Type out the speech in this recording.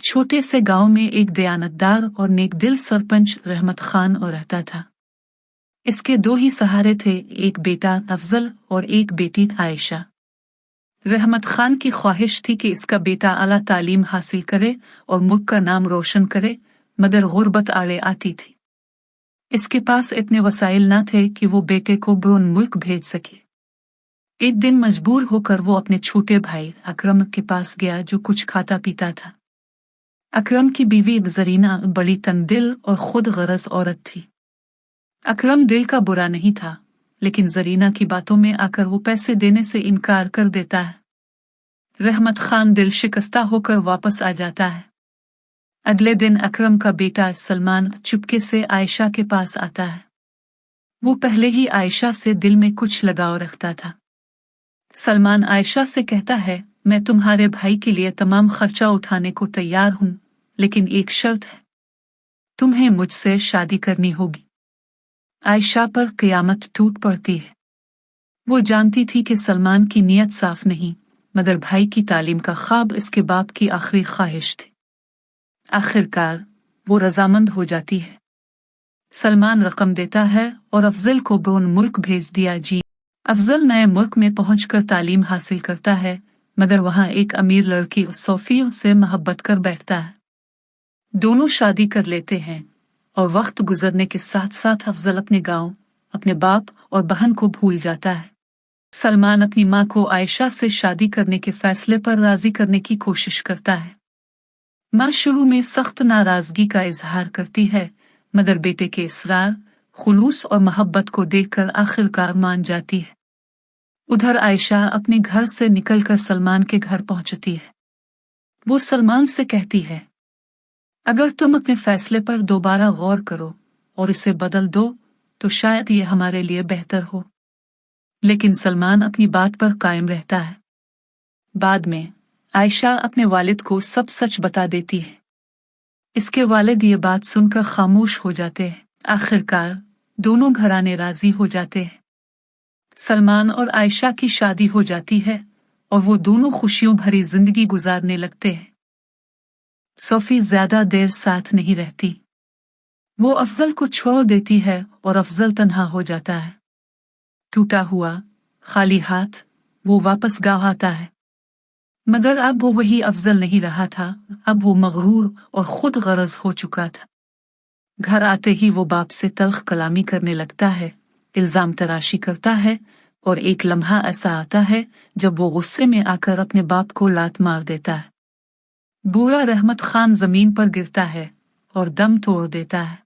छोटे से गांव में एक दयानतदार और नेक दिल सरपंच रहमत खान और रहता था। इसके दो ही सहारे थे, एक बेटा अफजल और एक बेटी आयशा। रहमत खान की ख्वाहिश थी कि इसका बेटा आला तालीम हासिल करे और मुल्क का नाम रोशन करे, मगर गुर्बत आड़े आती थी। इसके पास इतने वसाइल न थे कि वो बेटे को ब्रून मुल्क भेज सके। एक दिन मजबूर होकर वो अपने छोटे भाई अकरम के पास गया, जो कुछ खाता पीता था। अकरम की बीवी जरीना बड़ी तंगदिल और खुद गरज औरत थी। अकरम दिल का बुरा नहीं था, लेकिन जरीना की बातों में आकर वो पैसे देने से इनकार कर देता है। रहमत खान दिल शिकस्ता होकर वापस आ जाता है। अगले दिन अकरम का बेटा सलमान चुपके से आयशा के पास आता है। वो पहले ही आयशा से दिल में कुछ लगाव रखता था। सलमान आयशा से कहता है, मैं तुम्हारे भाई के लिए तमाम खर्चा उठाने को तैयार हूं, लेकिन एक शर्त है, तुम्हें मुझसे शादी करनी होगी। आयशा पर क़यामत टूट पड़ती है। वो जानती थी कि सलमान की नीयत साफ नहीं, मगर भाई की तालीम का ख्वाब इसके बाप की आखिरी ख्वाहिश थी। आखिरकार वो रजामंद हो जाती है। सलमान रकम देता है और अफजल को ब्रून मुल्क भेज दिया जी। अफजल नए मुल्क में पहुंचकर तालीम हासिल करता है, मगर वहां एक अमीर लड़की सोफी से मोहब्बत कर बैठता है। दोनों शादी कर लेते हैं और वक्त गुजरने के साथ साथ अफजल अपने गांव, अपने बाप और बहन को भूल जाता है। सलमान अपनी मां को आयशा से शादी करने के फैसले पर राजी करने की कोशिश करता है। मां शुरू में सख्त नाराजगी का इजहार करती है, मगर बेटे के इसरार, खुलूस और मोहब्बत को देखकर आखिरकार मान जाती है। उधर आयशा अपने घर से निकलकर सलमान के घर पहुंचती है। वो सलमान से कहती है, अगर तुम अपने फैसले पर दोबारा गौर करो और इसे बदल दो तो शायद ये हमारे लिए बेहतर हो। लेकिन सलमान अपनी बात पर कायम रहता है। बाद में आयशा अपने वालिद को सब सच बता देती है। इसके वालिद ये बात सुनकर खामोश हो जाते हैं। आखिरकार दोनों घराने राजी हो जाते हैं। सलमान और आयशा की शादी हो जाती है और वो दोनों खुशियों भरी जिंदगी गुजारने लगते हैं। सोफी ज्यादा देर साथ नहीं रहती। वो अफजल को छोड़ देती है और अफजल तन्हा हो जाता है। टूटा हुआ, खाली हाथ वो वापस गांव आता है, मगर अब वो वही अफजल नहीं रहा था। अब वो मगरूर और खुद गरज हो चुका था। घर आते ही वो बाप से तल्ख कलामी करने लगता है, इल्जाम तराशी करता है, और एक लम्हा ऐसा आता है जब वो गुस्से में आकर अपने बाप को लात मार देता है। बूढ़ा रहमत खान जमीन पर गिरता है और दम तोड़ देता है।